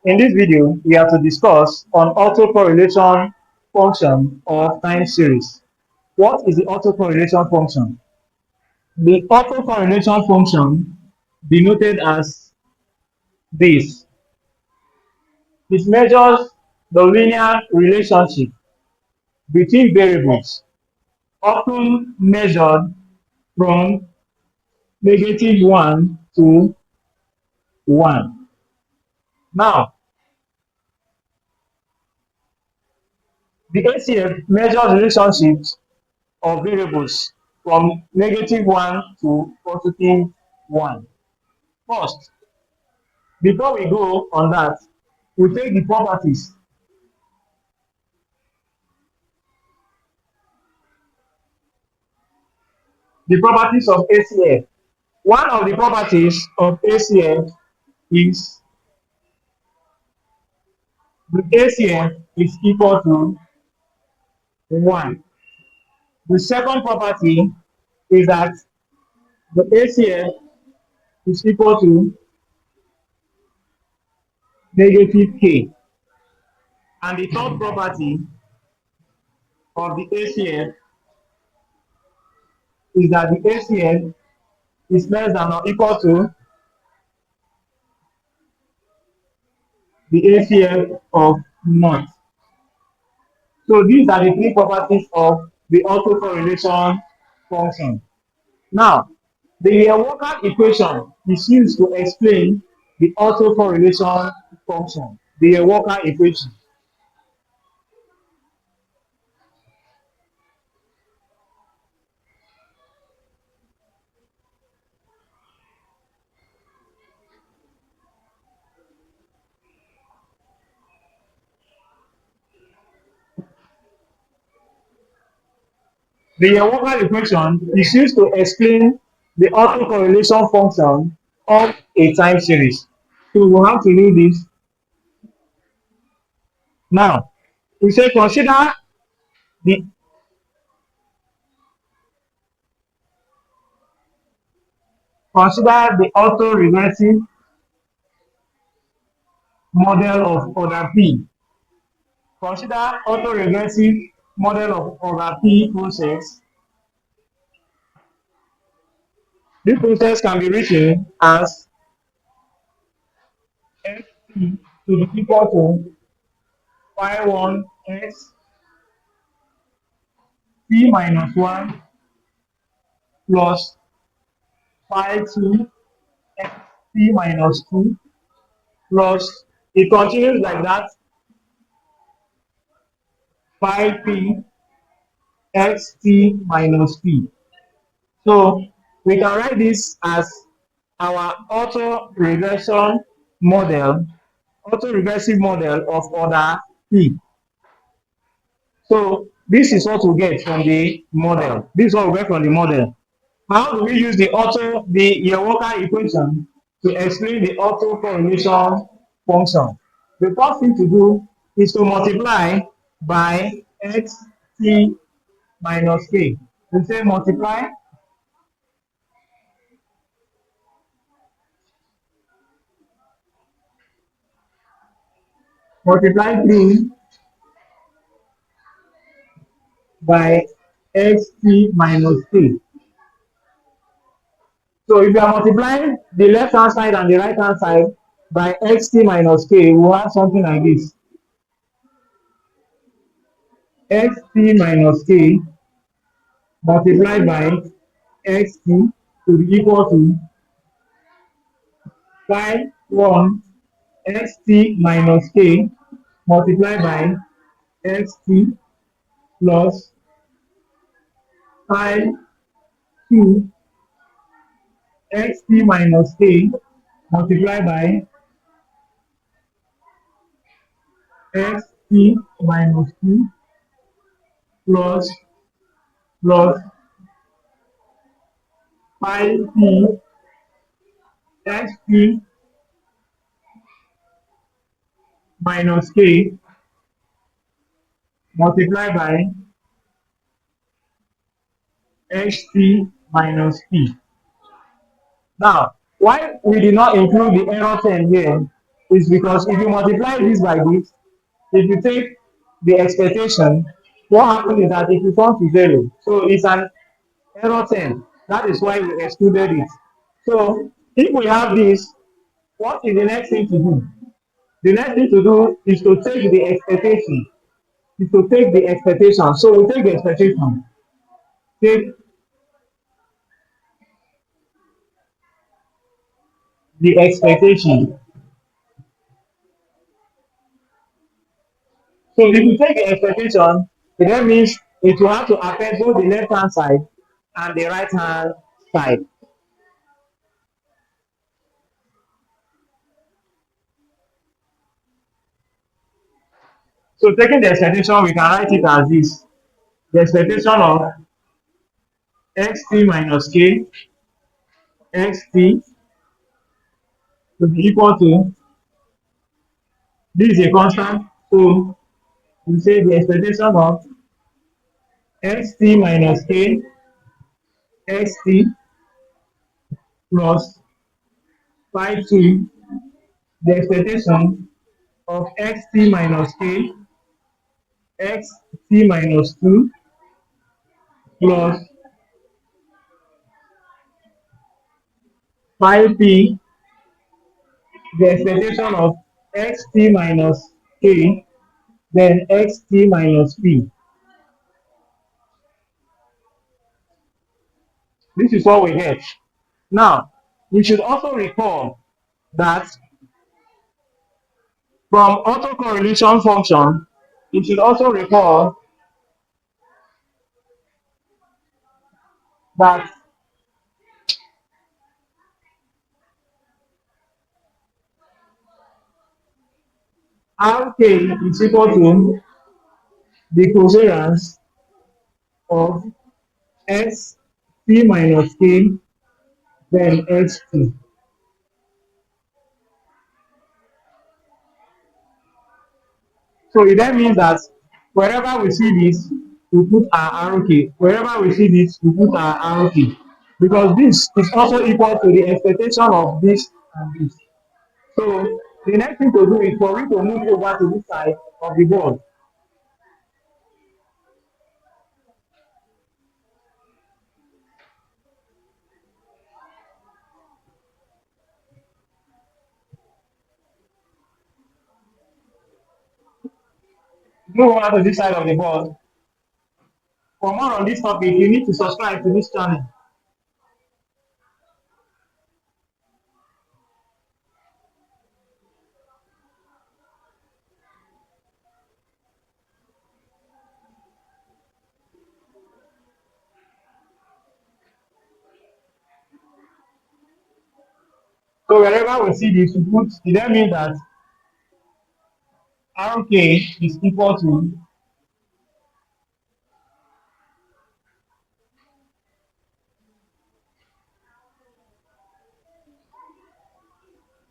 In this video, we are to discuss on autocorrelation function of time series. What is the autocorrelation function? The autocorrelation function, denoted as this, it measures the linear relationship between variables, often measured from -1 to 1. Now, the ACF measures relationships of variables from -1 to +1. First, before we go on that, we take the properties. The properties of ACF. One of the properties of ACF is the ACF is equal to 1. The second property is that the ACF is equal to -k. And the third property of the ACF is that the ACF is less than or equal to the ACF of naught. So these are the three properties of the autocorrelation function. Now, the Walker equation is used to explain the autocorrelation function. The Walker equation. The Walker equation is used to explain the autocorrelation function of a time series. So we have to do this. Now, we say consider the autoregressive model of order P. Consider autoregressive model of order P process. This process can be written as x t to be equal to phi1 x t minus 1 plus phi2 x t minus 2 plus, it continues like that, phi p x t minus p. So we can write this as our autoregressive model of order P. So this is what we get from the model. This is what we get from the model. How do we use the Walker equation to explain the autocorrelation function? The first thing to do is to multiply by x t minus k. We say multiply through by xt minus k. So if you are multiplying the left hand side and the right hand side by xt minus k, we have something like this. Xt minus k multiplied by xt to be equal to phi 1 xt minus k multiplied by xt plus phi 2 xt minus k multiplied by xt minus 2 plus phi p xt minus k multiplied by xt minus p. Now, why we did not include the error term here is because if you multiply this by this, if you take the expectation, what happens is that it returns to 0. So it's an error 10. That is why we excluded it. So if we have this, what is the next thing to do? The next thing to do is to take the expectation. Is to take the expectation. So we take the expectation. Take the expectation. So if you take the expectation, it then means it will have to affect both the left hand side and the right hand side. So taking the expectation, we can write it as this. The expectation of xt minus k xt to be equal to, this is a constant, so we say the expectation of xt minus k xt plus phi 2, the expectation of xt minus k xt minus 2 plus phi p, the expectation of xt minus k, then xt minus p. This is what we get. Now, we should also recall that from autocorrelation function, you should also recall that Rk is equal to the covariance of xt minus k, then xt. So it then means that wherever we see this, we put our arrow key. Wherever we see this, we put our arrow key. Because this is also equal to the expectation of this and this. So the next thing to do is for we to move over to this side of the board. Move over to this side of the board. For more on this topic, you need to subscribe to this channel. So wherever we see this, we put, it then means that RK is equal to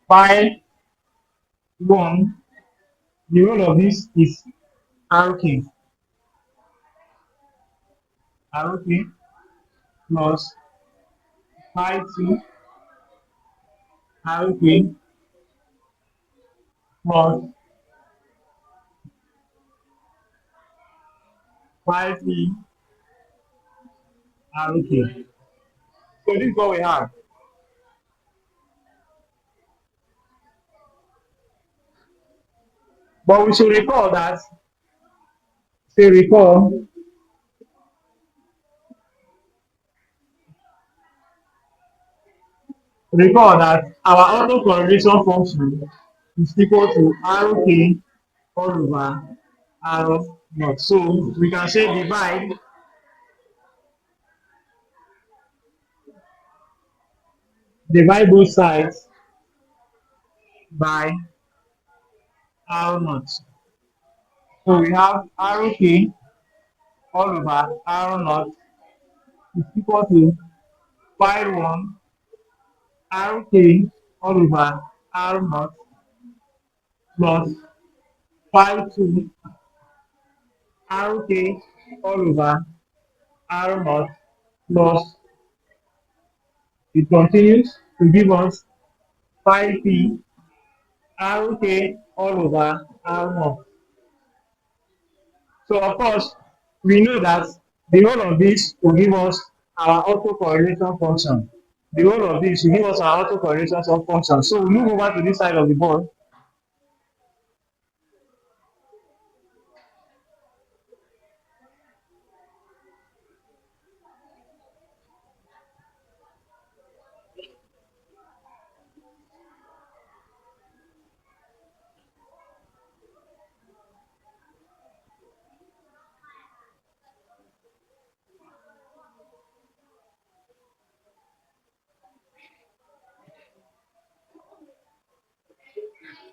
pi 1. The rule of this is RK. RK plus pi 2 RK plus pi p RK. So this is what we have. But we should recall that, recall that our autocorrelation function is equal to RK all over R naught. So we can say divide both sides by R naught. So we have RK all over R naught is equal to pi 1 RK all over R naught plus pi 2 RK all over R naught plus, it continues to give us pi p RK all over R0. So of course, we know that the whole of this will give us our autocorrelation function. The whole of this will give us our autocorrelation function. So we move over to this side of the board.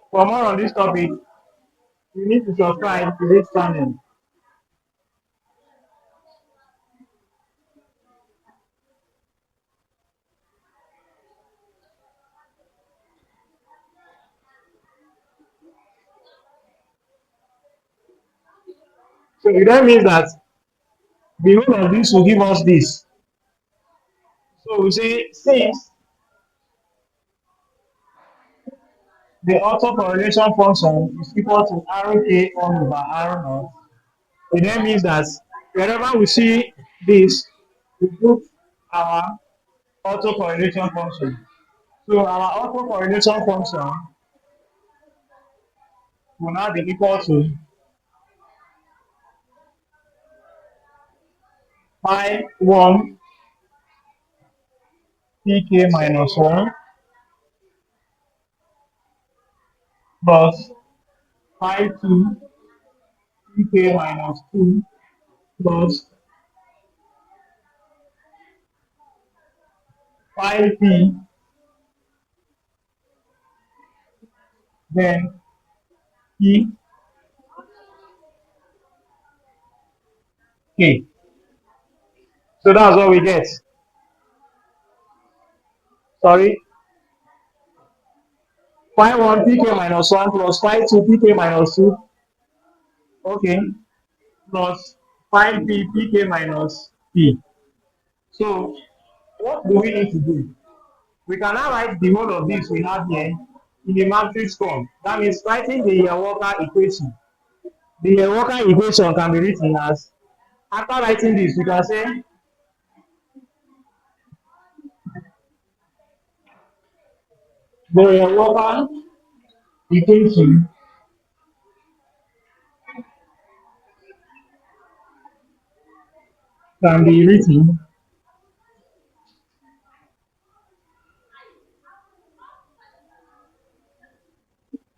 For more on this topic, you need to subscribe to this channel. So that means that the whole of this will give us this. So we say since the autocorrelation function is equal to RK all over R naught, it then means that wherever we see this, we put our autocorrelation function. So our autocorrelation function will now be equal to pi 1 pk minus 1 plus pi 2 pk minus 2 plus pi p, then p k. So that's what we get. Sorry, pi 1 pk minus 1 plus pi 2 pk minus 2, okay, plus pi p pk minus p. So what do we need to do? We can now write the whole of this we have here in the matrix form. That means writing the Walker equation. The Walker equation can be written as, after writing this, we can say the Walker equation can be written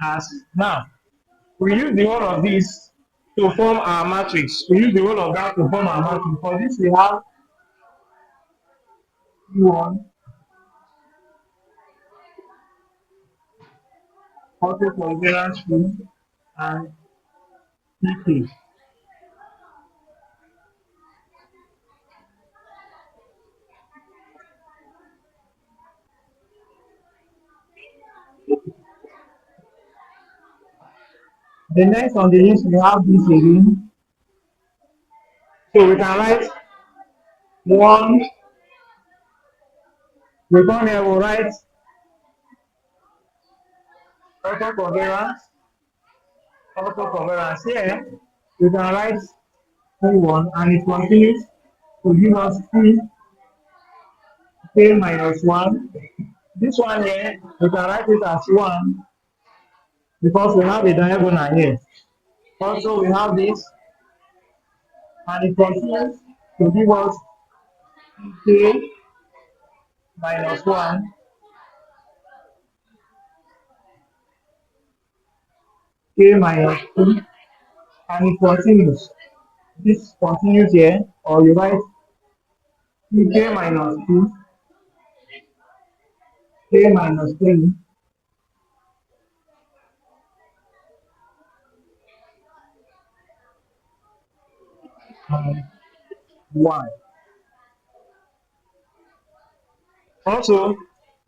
as, now we use the whole of this to form our matrix. We use the whole of that to form our matrix. For this we have P1, Autocovariance Function, and PK. The next on the list we have this again. So we can write one, we come here, we write autocovariance, autocovariance here, we can write P1 and it continues to give us K minus 1. This one here, we can write it as 1 because we have a diagonal here. Also, we have this, and it continues to give us K minus 1, K minus 2, and it continues. This continues here, or you write K minus 2, K minus 3, and 1. Also,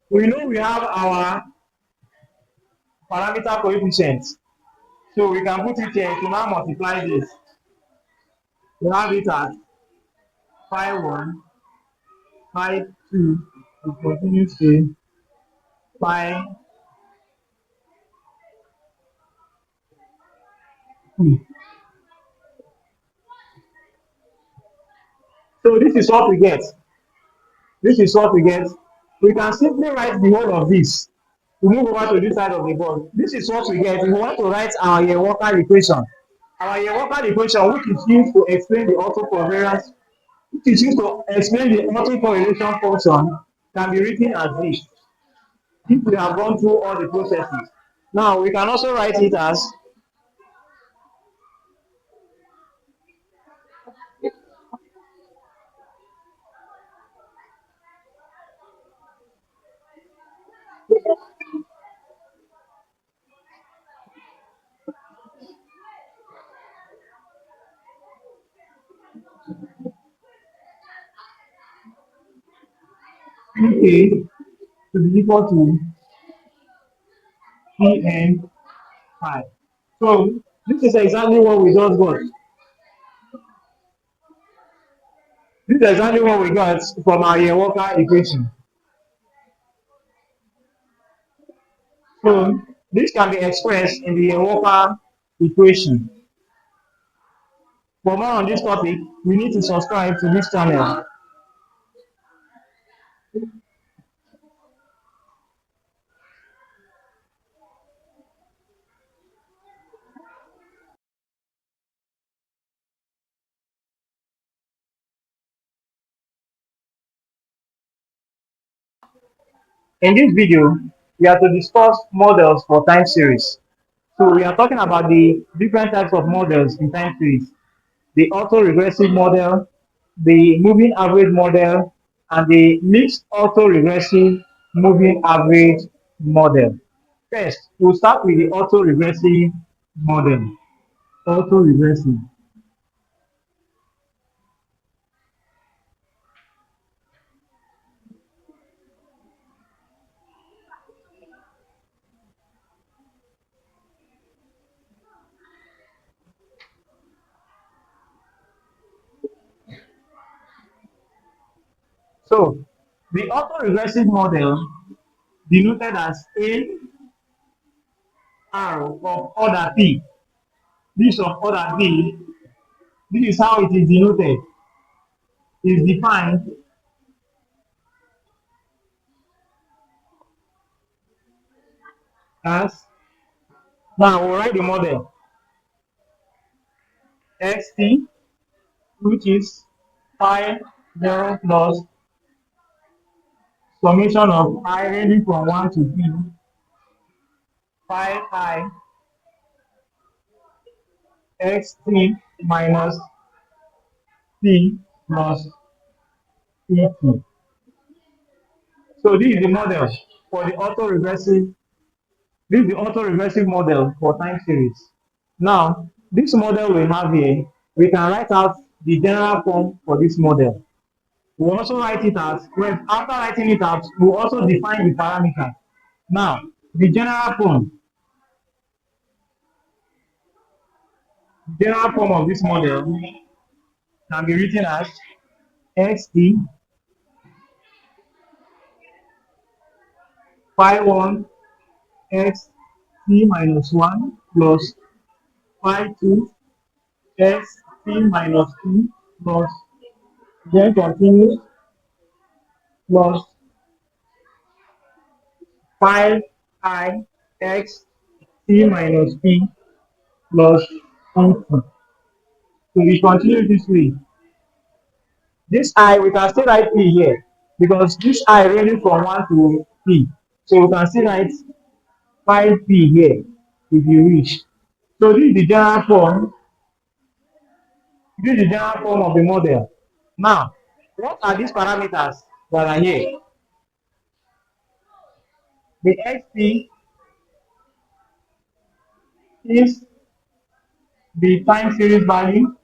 we know we have our parameter coefficient. So we can put it here to now multiply this. We have it at pi 1, pi 2, it continues to pi P. So this is what we get. This is what we get. We can simply write the whole of this. We move over to this side of the board. This is what we get. We want to write our Walker equation. Our Walker equation, which is used to explain the autocovariance, which is used to explain the autocorrelation function, can be written as this. If we have gone through all the processes. Now we can also write it as PA to be equal to PN pi. So this is exactly what we just got. This is exactly what we got from our Walker equation. So this can be expressed in the Walker equation. For more on this topic, we need to subscribe to this channel. In this video, we are to discuss models for time series. So we are talking about the different types of models in time series. The autoregressive model, the moving average model, and the mixed autoregressive moving average model. First, we'll start with the autoregressive model. Autoregressive. So, the autoregressive model, denoted as AR of order P. This of order P, this is how it is denoted. Is defined as, now we'll write the model, XT, which is pi 0 plus summation of I ranging from 1 to p, pi I xt minus p plus pt. So this is the model for the autoregressive. This is the autoregressive model for time series. Now, this model we have here, we can write out the general form for this model. We'll also write it out. Well, after writing it out, we'll also define the parameters. Now, the general form of this model can be written as xt phi 1 x t minus 1 plus phi 2 x t minus 2 plus then continues plus phi I x t minus p plus pt. So we continue this way. This I, we can still write p here because this I ranging from 1 to p. So we can still write 5p here if you wish. So this is the general form. This is the general form of the model. Now, what are these parameters that are here? The xt is the time series value.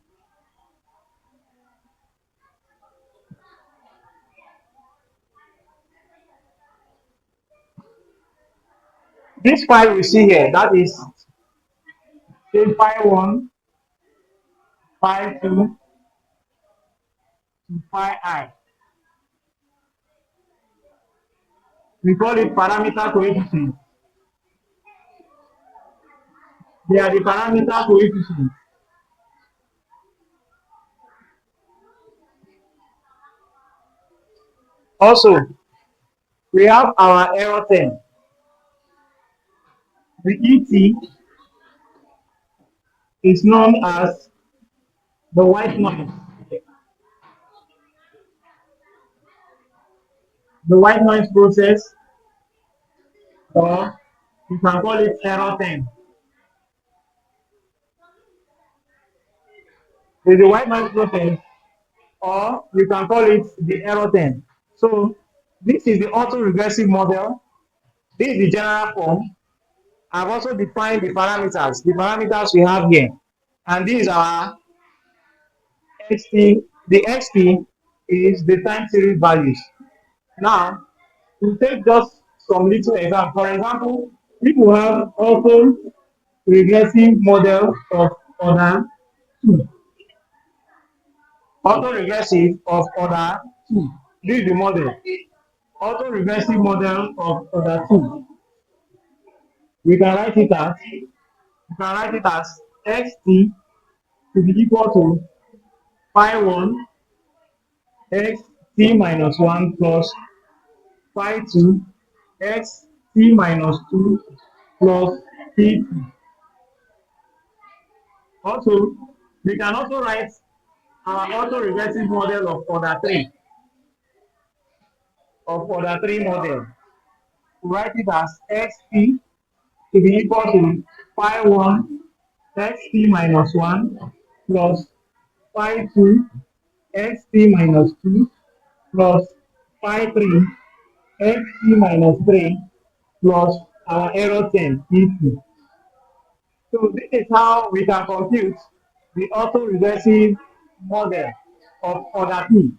This phi we see here, that is say phi 1, phi 2 to phi I. We call it parameter coefficient. They are the parameter coefficients. Also, we have our error term. The ET is known as the white noise. The white noise process, or you can call it error term. Is the white noise process, or you can call it the error term. So this is the auto-regressive model. This is the general form. I've also defined the parameters. The parameters we have here, and these are XT. The XT is the time series values. Now, we take just some little example. For example, if you have auto regressive model of order 2, auto regressive of order 2. This is the model. Auto regressive model of order 2. We can write it as xt to be equal to phi 1 x t minus 1 plus phi 2 x t minus 2 plus t. Also, we can also write our auto-regressive model of order 3. Model. We write it as xt to be equal to phi 1 xt minus 1 plus phi 2 xt minus 2 plus phi 3 xt minus 3 plus our error term et. So this is how we can compute the auto-regressive model of order 2.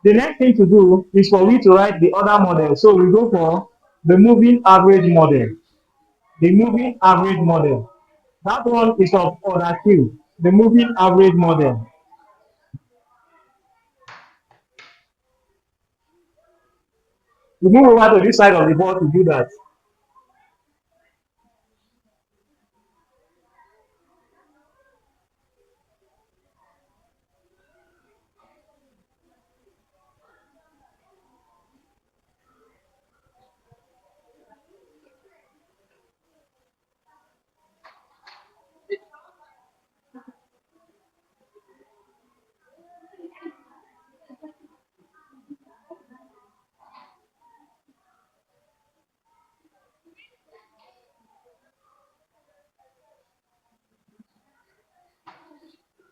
The next thing to do is for we to write the other model. So we go for the moving average model. The moving average model. That one is of order Q. The moving average model. We move over to this side of the board to do that.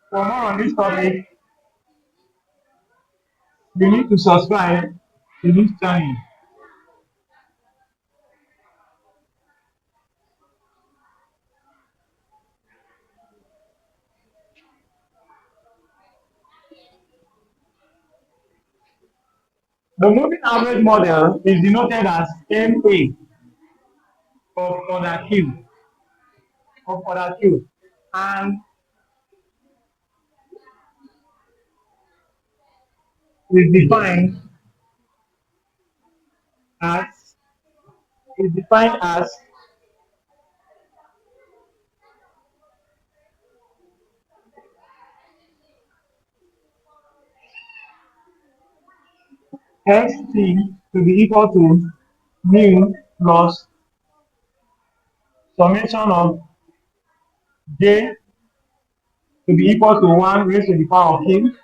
For more on this topic, you need to subscribe to this channel. The moving average model is denoted as MA of order Q. And is defined as xt to be equal to mu plus summation of j to be equal to 1 raised to the power of q,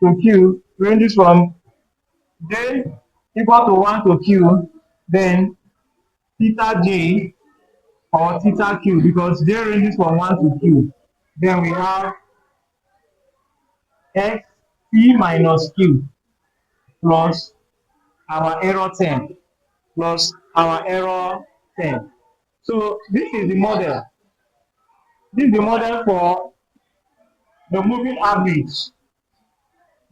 to q ranges from j equal to 1 to q, then theta j or theta q, because j ranges from 1 to q. Then we have x t minus q plus our error term. So this is the model. This is the model for the moving average.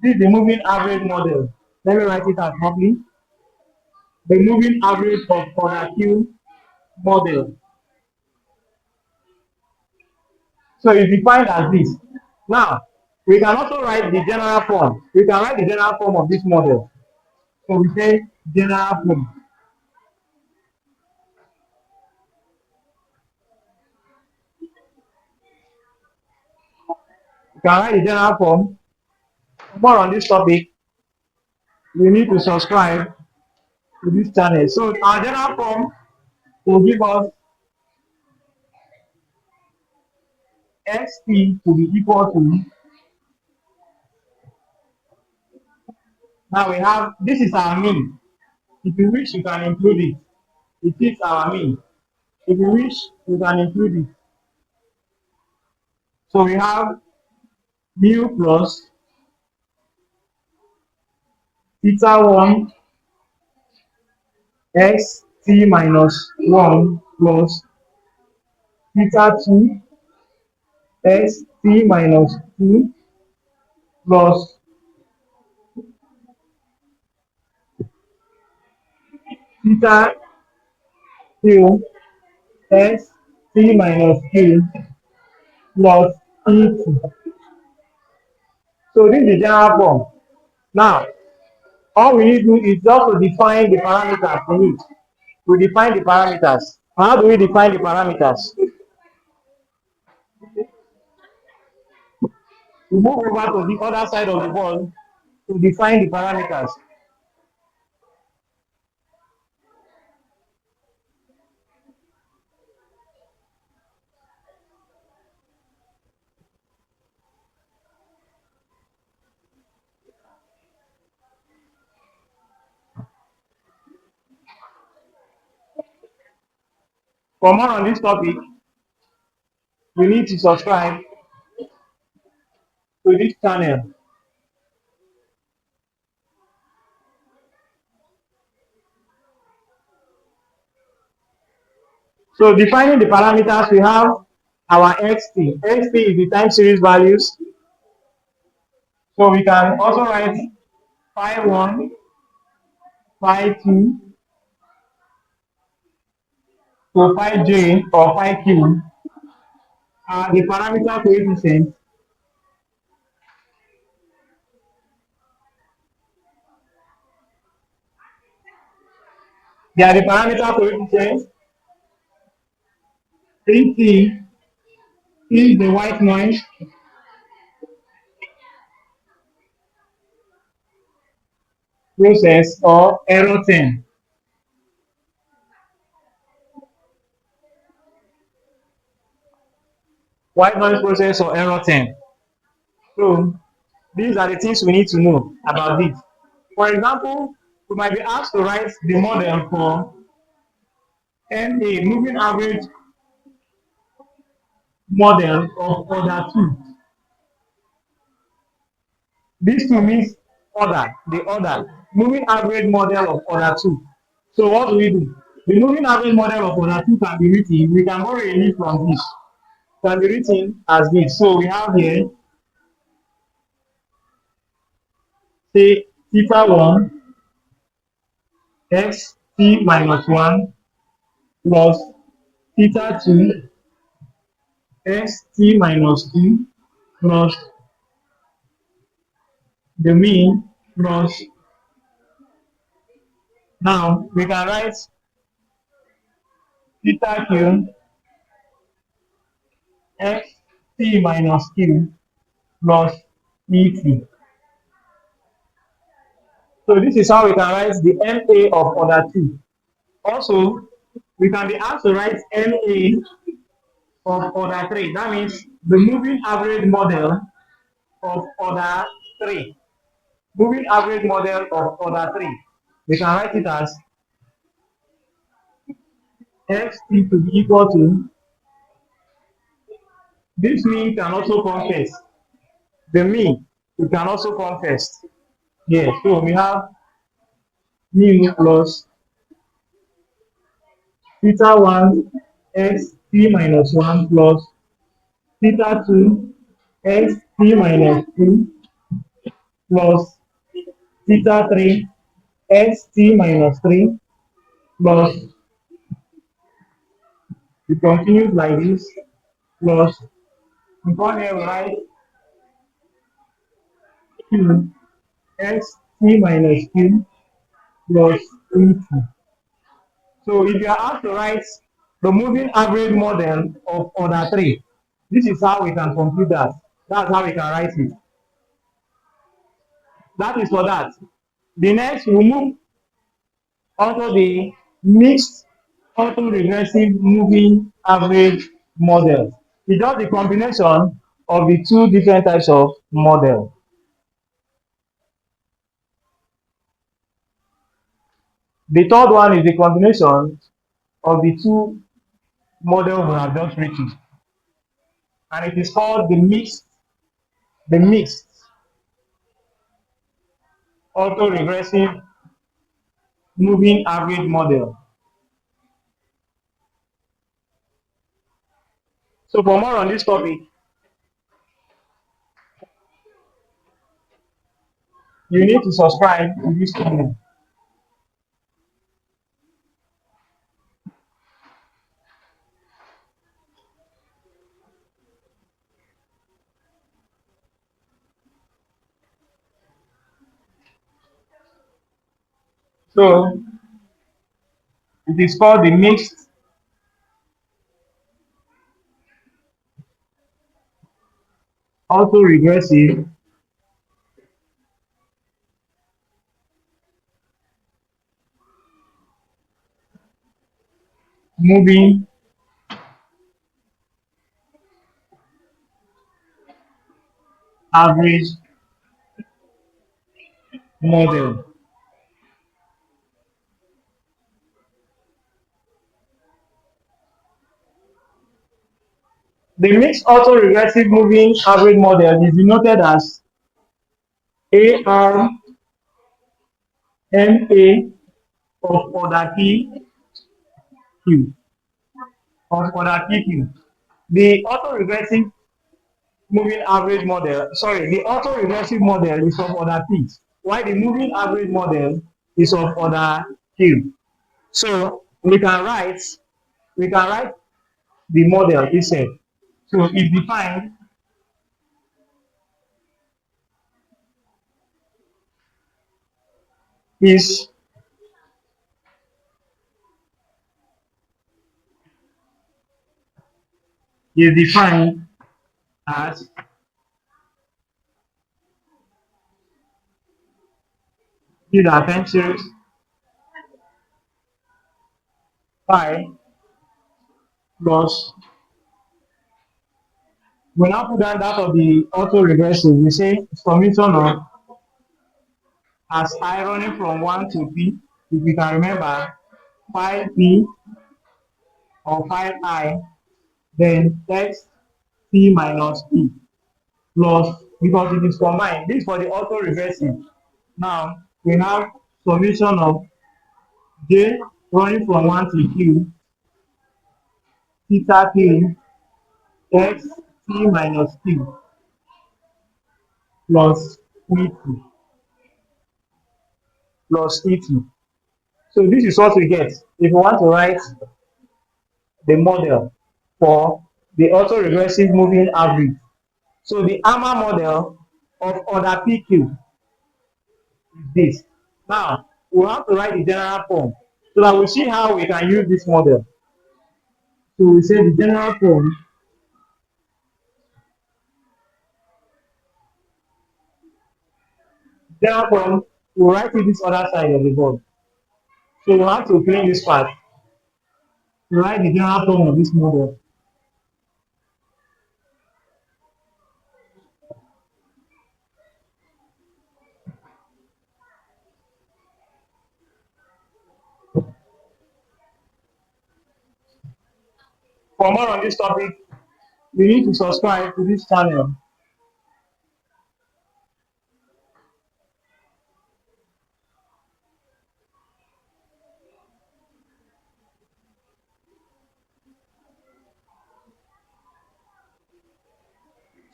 This is the moving average model. Let me write it out properly. The moving average of order Q model. So it's defined as this. Now, we can also write the general form. We can write the general form of this model. So we say general form. You can write the general form. For more on this topic, you need to subscribe to this channel. So our general form will give us xt to be equal to. Now we have, this is our mean. If you wish, you can include it. It is our mean. If you wish, you can include it. So we have mu plus theta 1 x t minus 1 plus theta 2 x t minus 2 plus theta q x t minus q plus et. So this is the general form. Now, all we need to do is just to define the parameters we need. We define the parameters. How do we define the parameters? We move over to the other side of the board to define the parameters. For more on this topic, you need to subscribe to this channel. So defining the parameters, we have our xt. Xt is the time series values. So we can also write phi 1, phi 2, so phi j or phi q are the parameter coefficients they are the parameter coefficients. 3t is the white noise. Process or error term. White noise process or error term. So these are the things we need to know about it. For example, we might be asked to write the model for MA, moving average model of order 2. This two means order, the order, moving average model of order 2. So what do we do? The moving average model of order 2 can be written, we can borrow a leaf from this, can be written as this. So we have here, say, theta 1 x t minus 1 plus theta 2 x t minus 2 plus the mean plus, now we can write theta q x t minus q plus et. So this is how we can write the MA of order 2. Also, we can be asked to write MA of order 3. That means the moving average model of order 3. Moving average model of order 3. We can write it as xt to be equal to, this mean can also come first. The mean, we can also come first. Yeah, so we have mu plus theta 1 x t minus 1 plus theta 2 x t minus 2 plus theta 3 x t minus 3 plus, it continues like this, plus, we come here, write q x t minus q plus et. So if you are asked to write the moving average model of order 3, this is how we can compute that. That's how we can write it. That is for that. The next, we move onto the mixed autoregressive moving average model. It's just the combination of the two different types of model. The third one is the combination of the two models we have just written, and it is called the mixed autoregressive moving average model. So for more on this topic, you need to subscribe to this channel. So it is called the mixed autoregressive moving average model. The mixed autoregressive moving average model is denoted as ARMA of order PQ. Of order PQ. The autoregressive moving average model, sorry, the autoregressive model is of order P, while the moving average model is of order Q. So we can write the model itself. So it's defined is is defined as P times series pi plus, we now put down that of the autoregressive. We say summation of as I running from 1 to P. If you can remember, 5P or 5I, then x P minus P plus, because it is combined. This is for the autoregressive. Now we have summation of J running from 1 to Q, theta Q, x T minus Q plus E2 plus E2. So this is what we get if we want to write the model for the autoregressive moving average. So the ARMA model of order PQ is this. Now we have to write the general form so that we see how we can use this model. So we say the general form, we write it this other side of the board. So we have to clean this part to write the general form of this model. For more on this topic, you need to subscribe to this channel.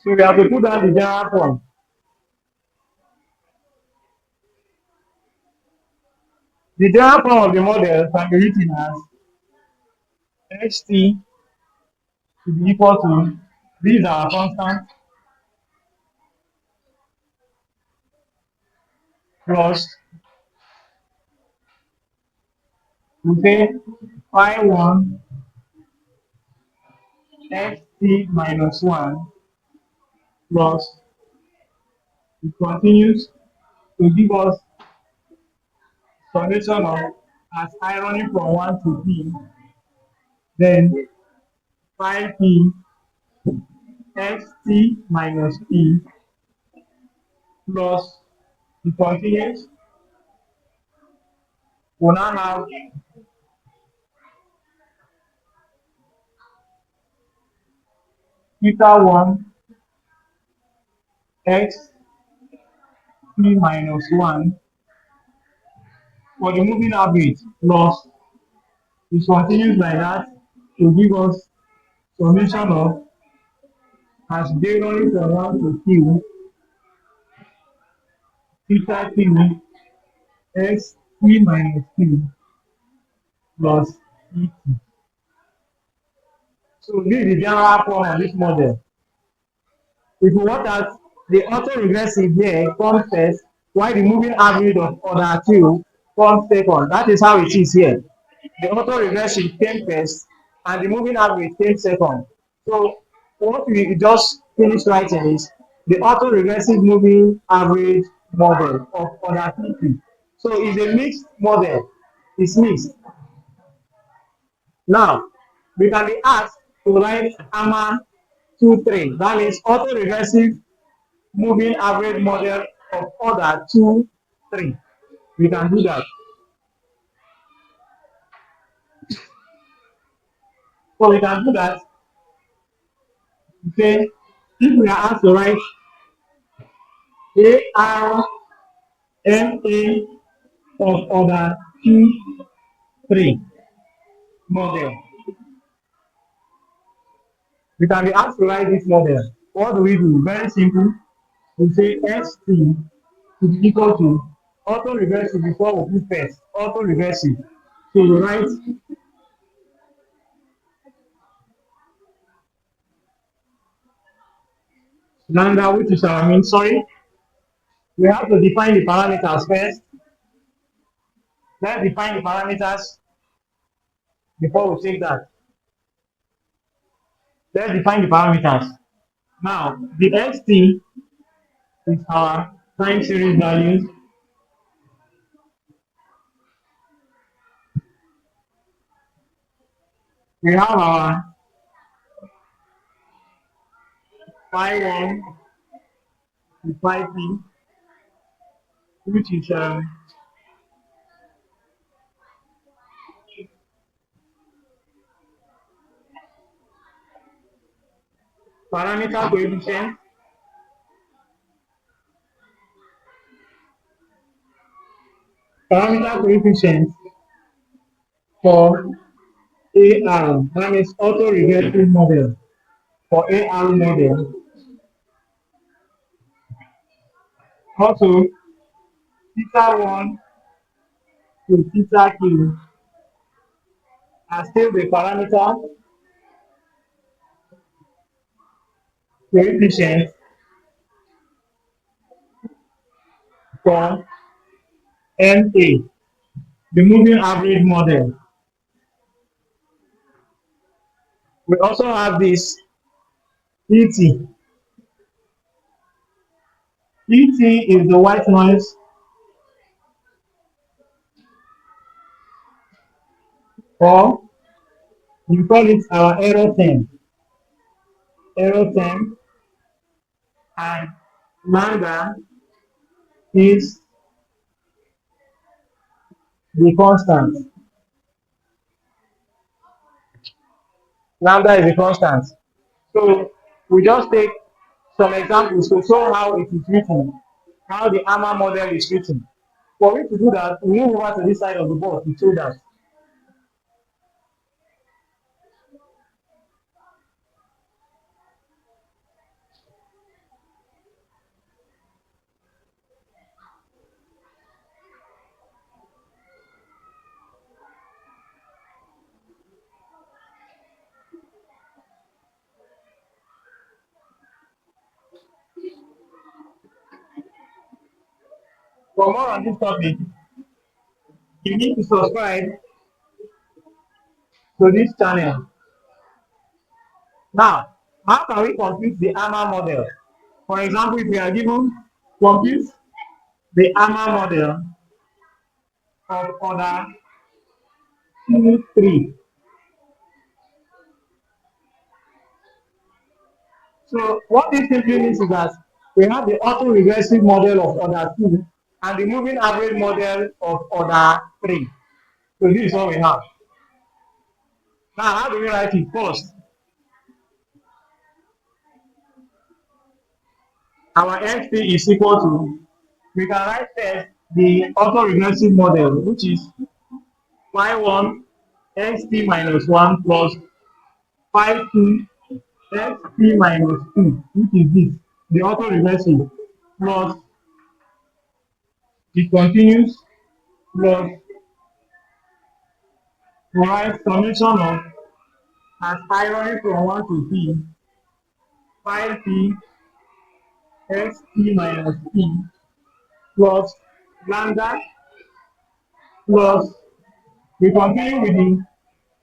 So we have to put down the general form. The general form of the model can be written as xt to be equal to, this is our constant, plus, we say phi 1 xt minus 1 plus it continues to give us summation of as I running from 1 to p, then 5p xt minus p plus it continues. We now have theta 1 x p minus 1 for the moving average plus it continues like that to give us summation of as j running from 1 to q theta q x p minus q plus et. So this is the general form of this model. If you look at the autoregressive here comes first, while the moving average of order 2 comes second. That is how it is here. The autoregressive came first and the moving average came second. So what we just finished writing is the autoregressive moving average model of order 2. So it's a mixed model. It's mixed. Now, we can be asked to write ARMA 2-3. That means autoregressive moving average model of order 2-3. We can do that. So we can do that. Okay. If we are asked to write ARMA of order 2-3 model, we can be asked to write this model. What do we do? Very simple. We say ST is equal to autoregressive before we put first. Autoregressive. So we write lambda, which is our mean. Sorry. We have to define the parameters first. Let's define the parameters before we take that. Let's define the parameters. Now, the xt is our time series values. We have our phi 1 to phi p, which is parameter coefficient. Parameter coefficient for AR, that means autoregressive model. For AR model, also theta 1 to theta q are still the parameter coefficient for MA, the moving average model. We also have this ET. ET is the white noise or you call it our error term. Error term, and lambda is the constant. Lambda is the constant. So we just take some examples to show how it is written, how the ARMA model is written. For me to do that, we move over to this side of the board to show that. For more on this topic, you need to subscribe to this channel. Now, how can we compute the ARMA model? For example, if we are given compute the ARMA model of order 2, 3. So what this simply means is that we have the auto-regressive model of order 2 and the moving average model of order 3. So this is what we have. Now, how do we write it? First, our xt is equal to, we can write first the auto-regressive model, which is y1 xt minus 1 plus y2 xt minus 2, which is this, the auto-regressive, plus the continuous, plus write summation of as I running from 1 to p, 5p xt minus p plus lambda plus, we continue with the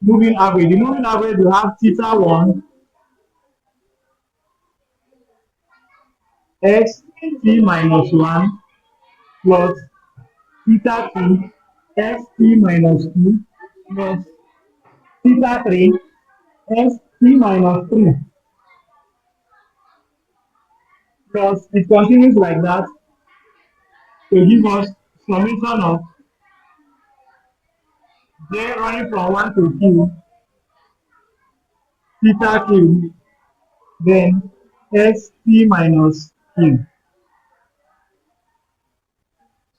moving average. The moving average will have theta 1 xt minus 1 plus theta 2 xt minus 2 plus theta 3 xt minus 3 plus it continues like that to give us summation of j running from 1 to q theta q, then xt minus q.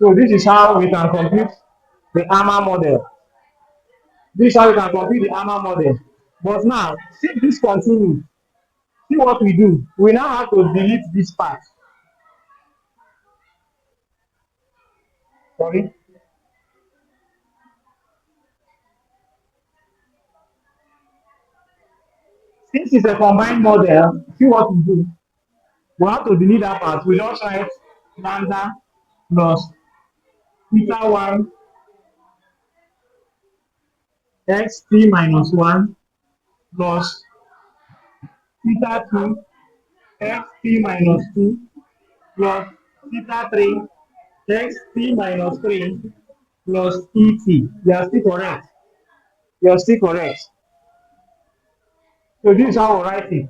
So this is how we can compute the ARMA model. This is how we can compute the ARMA model. But now, since this continues, see what we do. We now have to delete this part. Sorry. Since it's a combined model, see what we do. We have to delete that part. We just write lambda plus theta 1 xt minus 1 plus theta 2 xt minus 2 plus theta 3 xt minus 3 plus et. You are still correct. You are still correct. So this is how we write it.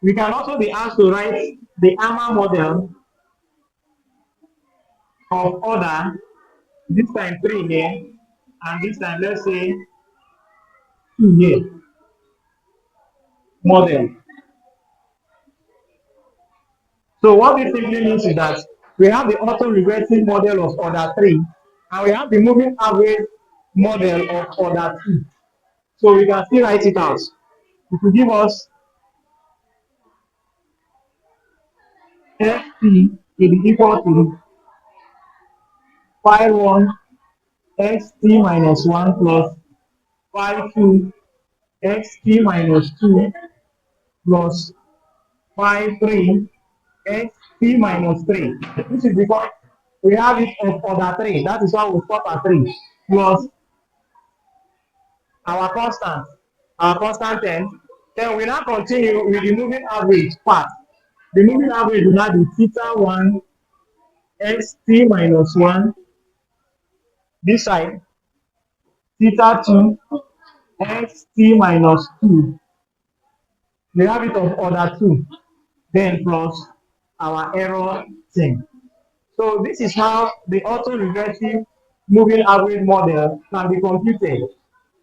We can also be asked to write the ARMA model of order, this time 3 here, and this time let's say 2 here, model. So what this simply means is that we have the auto-regressive model of order 3, and we have the moving average model of order 2. So we can still write it out. It will give us ft is equal to phi 1 xt minus 1 plus phi 2 xt minus 2 plus phi 3 xt minus 3. This is because we have it of order 3. That is why we stop at 3 plus our constant 10. Then we now continue with the moving average part. The moving average will now be theta 1 xt minus 1 this side, theta 2 xt minus 2. We have it of order 2, then plus our error thing. So this is how the auto-regressive moving average model can be computed.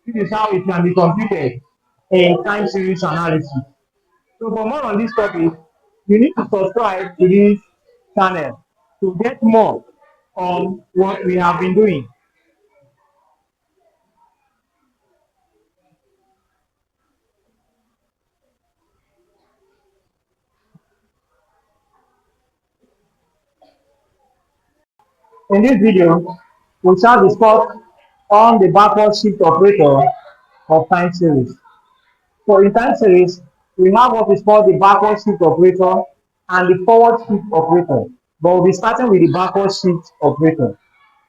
This is how it can be computed in time series analysis. So for more on this topic, you need to subscribe to this channel to get more on what we have been doing. In this video, we shall discuss on the backward shift operator of time series. So in time series, we have what is called the backward shift operator and the forward shift operator. But we'll be starting with the backward shift operator.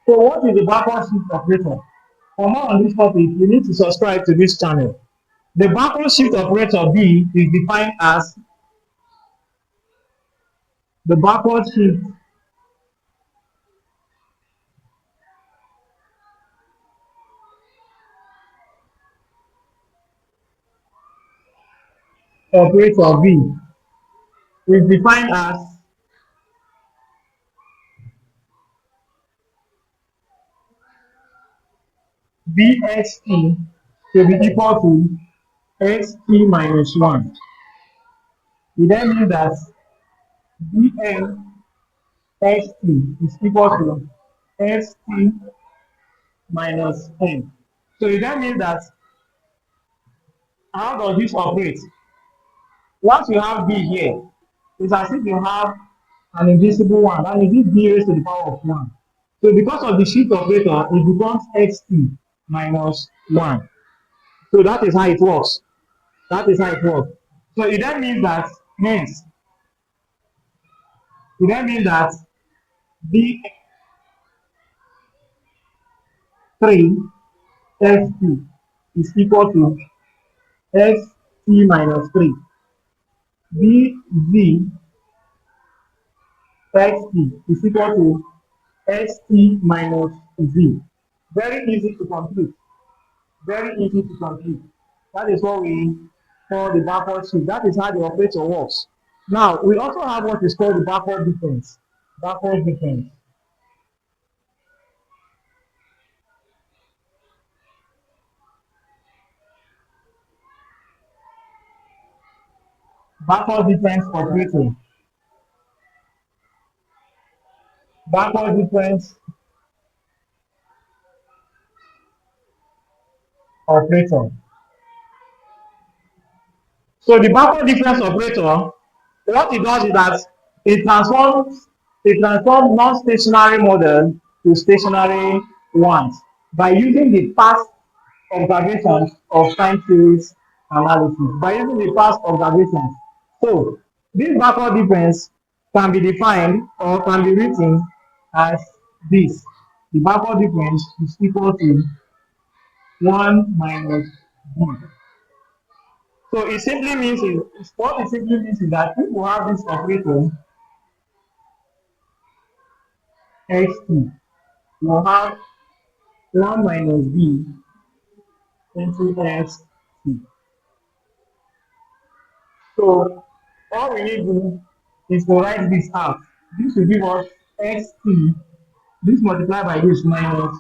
So what is the backward shift operator? For more on this topic, you need to subscribe to this channel. The backward shift operator B is defined as the backward shift operator V is defined as BXT to be equal to XT minus 1. It then means that BNXT is equal to XT minus N. So it then means that how does this operate? Once you have B here, it's as if you have an invisible one, that means this B raised to the power of 1. So because of the shift operator, it becomes XT minus 1. So that is how it works. That is how it works. So it then means that, hence, it then means that B3 XT is equal to XT minus 3. BZ XT is equal to XT minus Z. Very easy to compute. Very easy to compute. That is what we call the backward shift. That is how the operator works. Now, we also have what is called the backward difference. Backward difference. Backward difference operator. Backward difference operator. So the backward difference operator, what it does is that it transforms non-stationary model to stationary ones by using the past observations of time series analysis. By using the past observations. So this backward difference can be defined or can be written as this. The backward difference is equal to 1 minus b. So it simply means what it simply means is that if we have this operator xt, we'll have 1 minus b into xt. So all we need to do is to write this out. This will give us xt, this multiplied by this minus,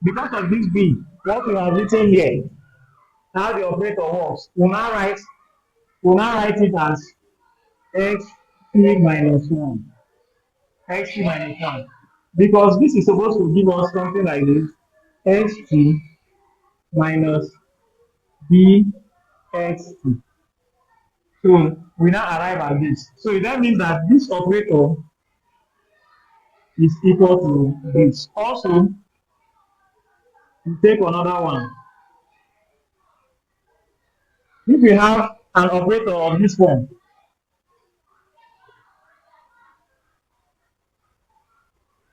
because of this b, what we have written here, how the operator works, we'll now write it as xt minus 1. Xt minus 1. Because this is supposed to give us something like this, xt minus bxt. So we now arrive at this. So that means that this operator is equal to this. Also, we take another one. If we have an operator of this form,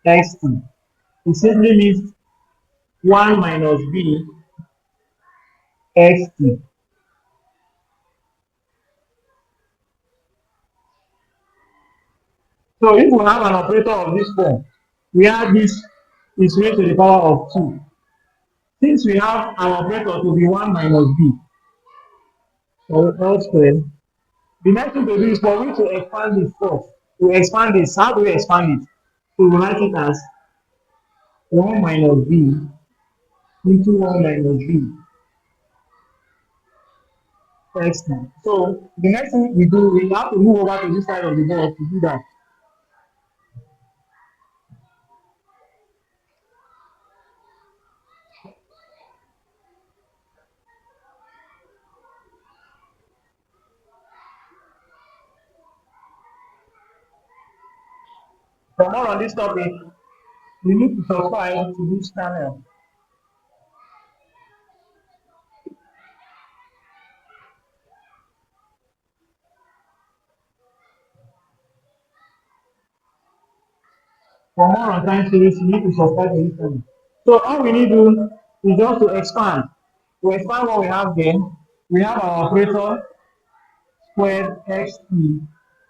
xt, it simply means 1 minus b xt. So if we have an operator of this form, we have this is raised to the power of 2. Since we have an operator to be 1 minus b, or all squared, the next thing to do is for me to expand this first. To expand this, how do we expand it? So we write it as 1 minus b into 1 minus b xt. So the next thing we do, we have to move over to this side of the board to do that. For more on this topic, you need to subscribe to this channel. For more on time series, you need to subscribe to this channel. So all we need to do is just to expand. To expand what we have there, we have our operator squared xt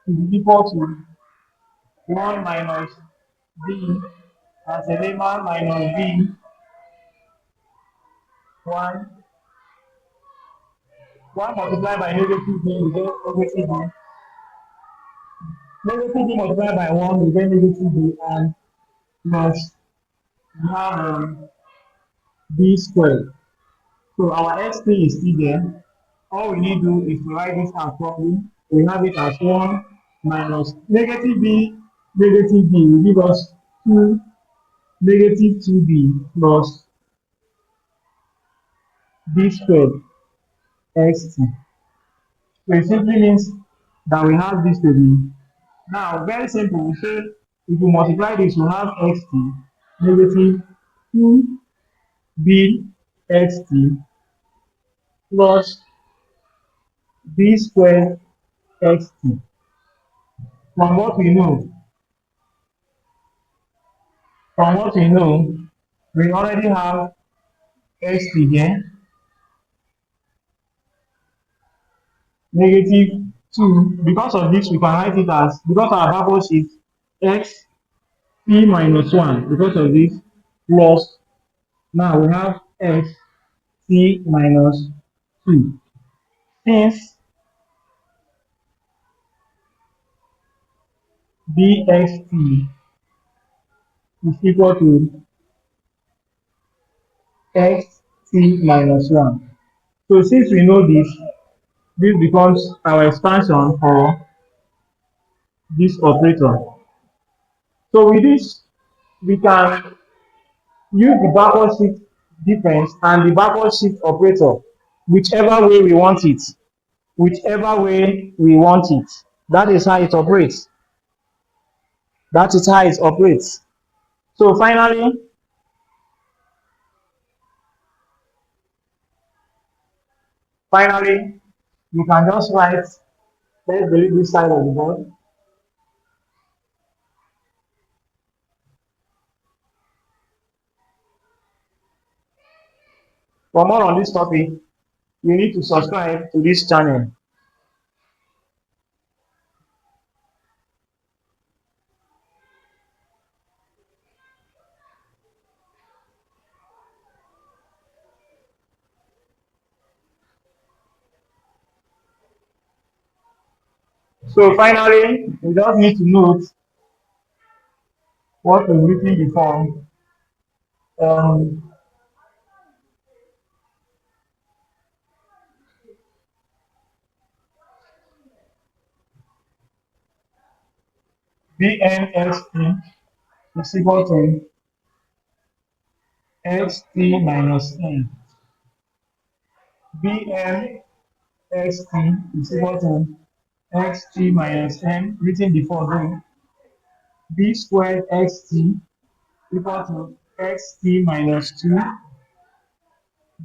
is equal to 1 minus b as a lemma minus b 1 multiplied by negative b is then negative b. Negative b multiplied by 1 is then negative b and plus we have b squared. So our xt is still there. All we need to do is to write this as properly. We have it as 1 minus negative b will give us 2 negative 2b plus b squared xt. So it simply means that we have this to be. Now, very simple. We say if we multiply this, we have xt negative 2b xt plus b squared xt. From what we know, we already have xt here, negative 2. Because of this, we can write it as, because our purpose is x p minus 1. Because of this, plus, now we have x t minus 2. Since bxt is equal to xt minus 1. So since we know this becomes our expansion for this operator. So with this, we can use the backward shift difference and the backward shift operator, whichever way we want it. Whichever way we want it. That is how it operates. That is how it operates. So finally, you can just write, let's delete this side of the board. For more on this topic, you need to subscribe to this channel. So finally, we just need to note what we've written before. BNST is equal to XT minus N. BNST is equal to XT minus N, written before then. B squared XT equal to XT minus 2.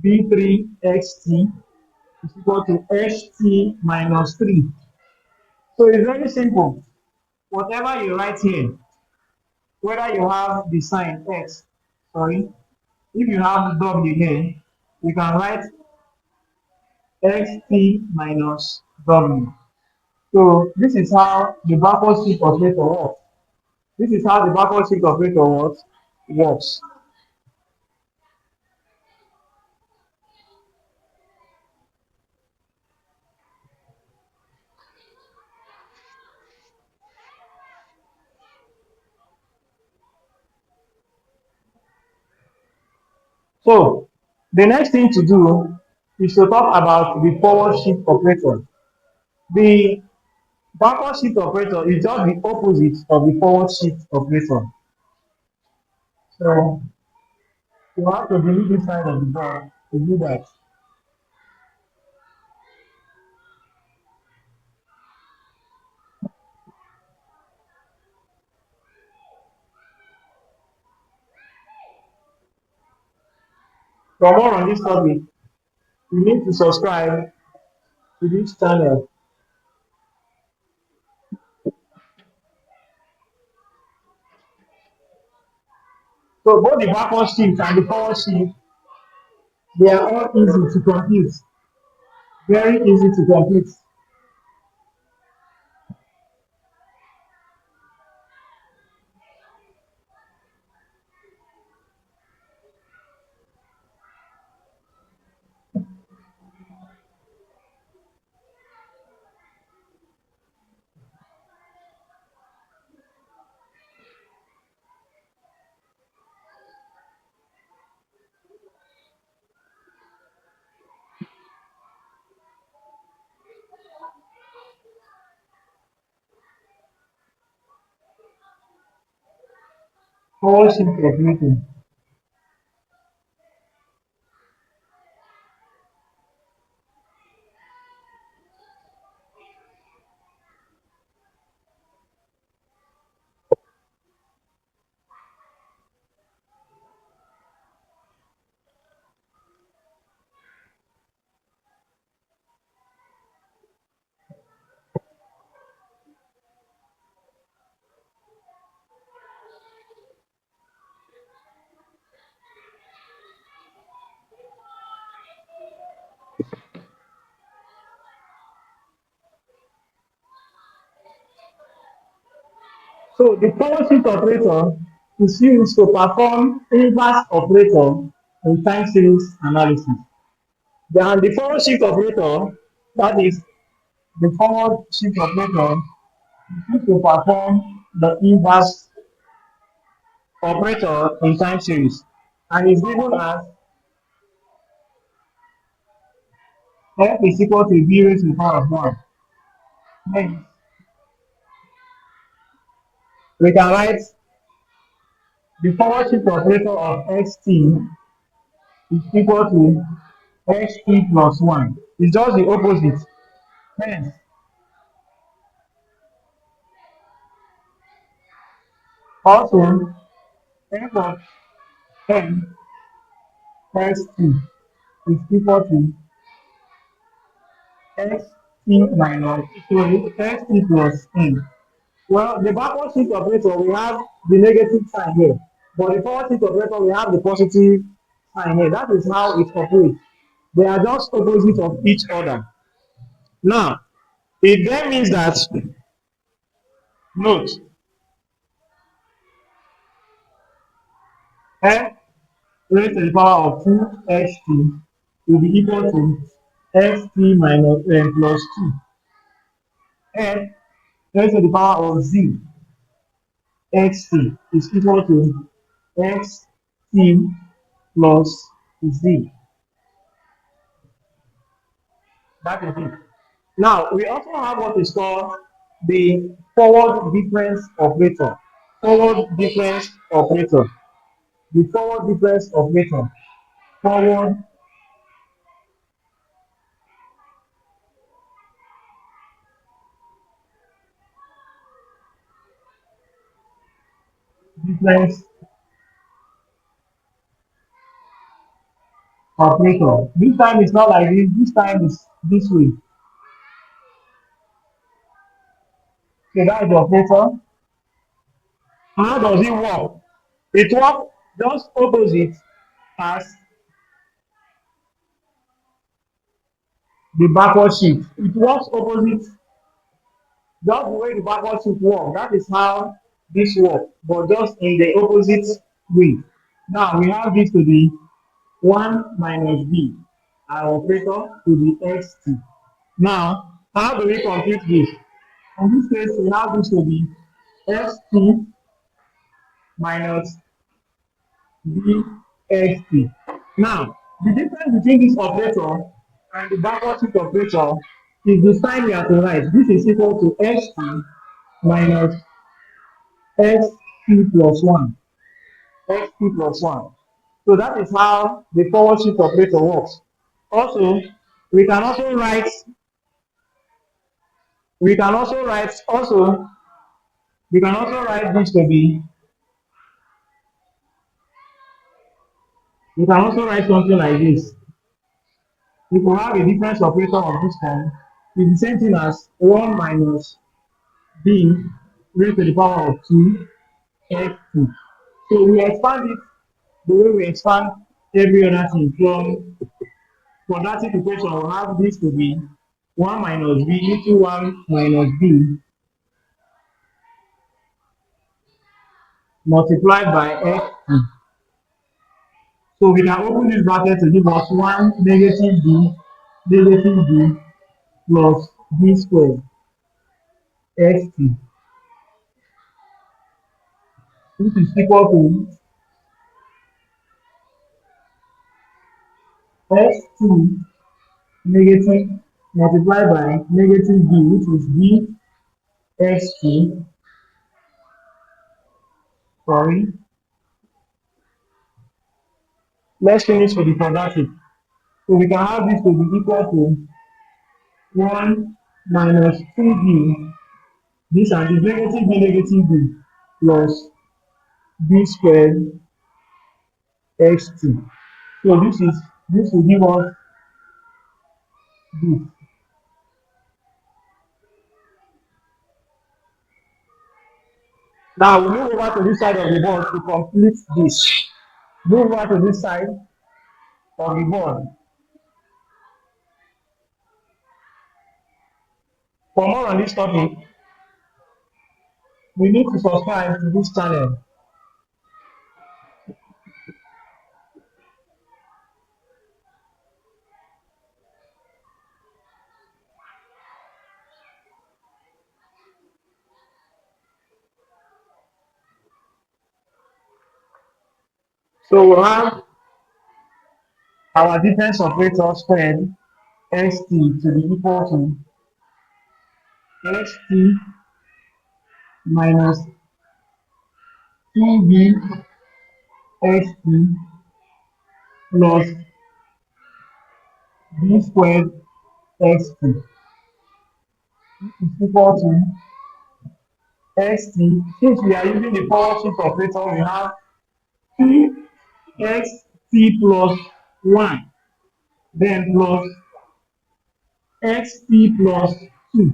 B3 XT is equal to HT minus 3. So it's very simple. Whatever you write here, whether you have the sign X, if you have W here, you can write XT minus W. So this is how the backward shift operator works. This is how the backward shift operator works. So the next thing to do is to talk about the forward shift operator. The backward shift operator is just the opposite of the forward shift operator. So you have to delete this side of the board to do that. For more on this topic, you need to subscribe to this channel. So both the backward shift and the forward shift, they are all easy to compute. Very easy to compute. forward shift operator. So the forward shift operator is used to perform inverse operator in time series analysis. Then the forward shift operator, that is the forward shift operator, is used to perform the inverse operator in time series and is given as f is equal to b raised to the power of 1. Then we can write the forward shift operator of xt is equal to xt plus 1. It's just the opposite. Hence, also f of n xt is equal to xt minus xt plus n. Well, the backward shift operator, we have the negative sign here, but the forward shift operator, we have the positive sign here. That is how it operates. They are just opposite of each other. Now, it then means that, note, f raised to the power of 2xt will be equal to xt minus n plus 2. F raised to the power of z xt is equal to xt plus z. That is it. Now, we also have what is called the forward difference operator. Forward difference operator. The forward difference operator. Forward difference operator. This time is not like this time is this way. So that is the operator. How does it work? It works just opposite as the backward shift. It works opposite just the way the backward shift works. That is how this works, but just in the opposite way. Now we have this to be 1 minus b, our operator to be xt. Now, how do we compute this? In this case, we have this to be xt minus bxt. Now, the difference between this operator and the backward shift operator is the sign we have to write. This is equal to xt minus xt plus 1. xt plus 1. So that is how the forward shift operator works. Also, we can also write we can also write this to be we can also write something like this. If we have a difference operator of this kind, it's the same thing as 1 minus b raised to the power of 2 ft. So we expand it the way we expand every other thing. From quadratic equation, we'll have this to be 1 minus b into 1 minus b multiplied by ft. So we can open this bracket to give us 1 negative b plus b squared xt, which is equal to xt negative multiplied by negative b, which is b xt, sorry, Let's finish with the quadratic. So we can have this to be equal to 1 minus 2b, this and this negative b plus b squared xt. So this will give us this. Now we move over to this side of the board to complete this. Move over to this side of the board. For more on this topic, we need to subscribe to this channel. So we'll have our difference operator squared xt to be equal to xt minus 2b xt plus b squared xt is equal to xt. Since we are using the forward shift operator, we have 2xt plus 1, then plus xt plus 2.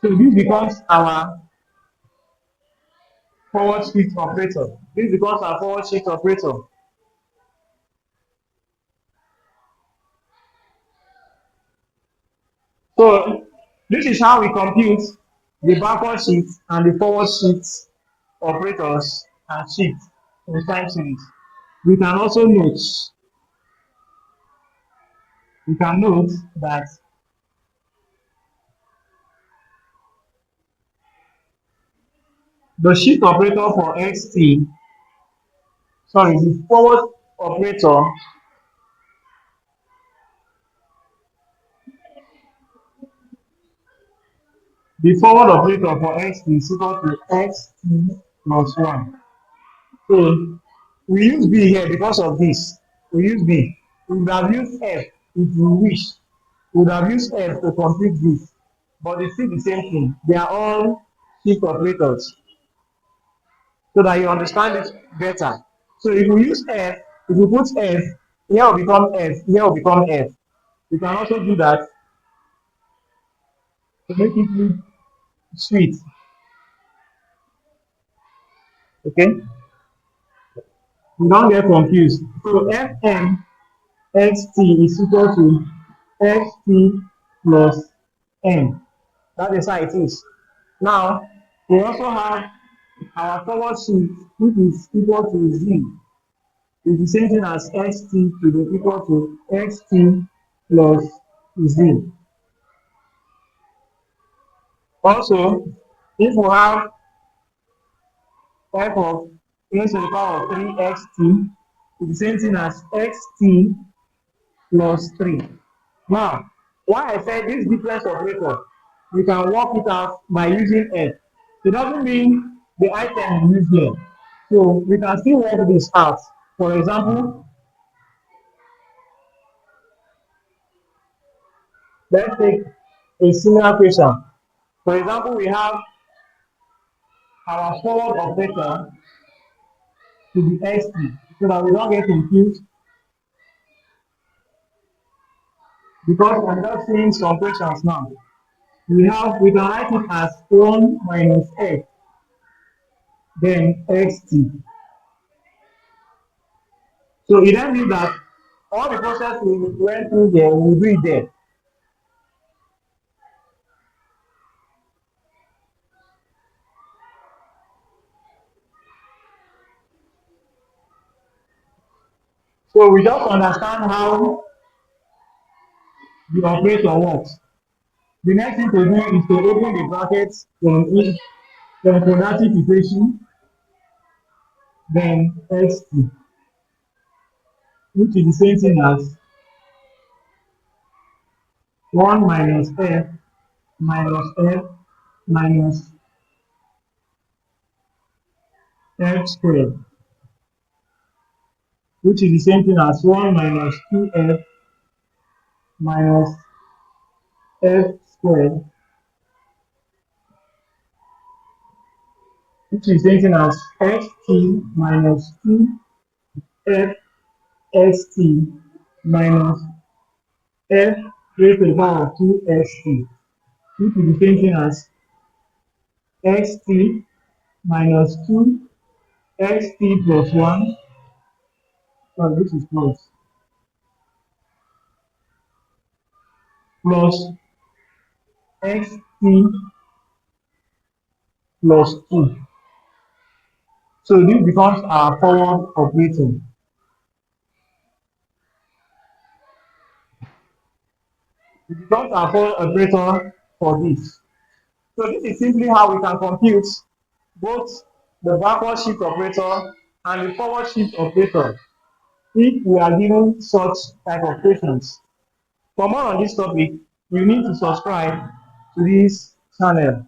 So this becomes our forward shift operator. This becomes our forward shift operator. So this is how we compute the backward shift and the forward shift operators and shift in time series. We can also note, that the shift operator for xt, the forward operator for xt is equal to xt plus 1. So we use b here because of this. We use b. We would have used f if we wish. We would have used f to complete this. But it's still the same thing. They are all shift operators. So that you understand it better. So if we use f, if we put f, here will become f, here will become f. You can also do that to make it look sweet. Okay? We don't get confused. So fm xt is equal to xt plus n. That is how it is. Now, we also have our forward shift, which is equal to z. It's the same thing as xt to be equal to xt plus z. Also, if we have f of a to the power of 3xt, it's the same thing as xt plus 3. Now, why I said this difference operator, we can work it out by using f. It doesn't mean the item we use here. So we can still work this out. For example, let's take a similar question. For example, we have our forward operator to be st, so that we don't get confused, because I'm just seeing some questions now. We can write it as 1 minus f, then xt. So it then means that all the process we went through there, we will do it there. So we just understand how the operator works. The next thing to do is to open the brackets from quadratic equation, then xt, which is the same thing as 1 minus f minus f minus f squared. which is the same thing as 1 minus 2f minus f squared, which is the same thing as xt minus 2f xt minus f raised to the power of 2xt, which is the same thing as xt minus 2xt plus 1, sorry, this is plus xt plus 2. So this becomes our forward operator. It becomes our forward operator for this. So this is simply how we can compute both the backward shift operator and the forward shift operator if we are given such type of questions. For more on this topic, you need to subscribe to this channel.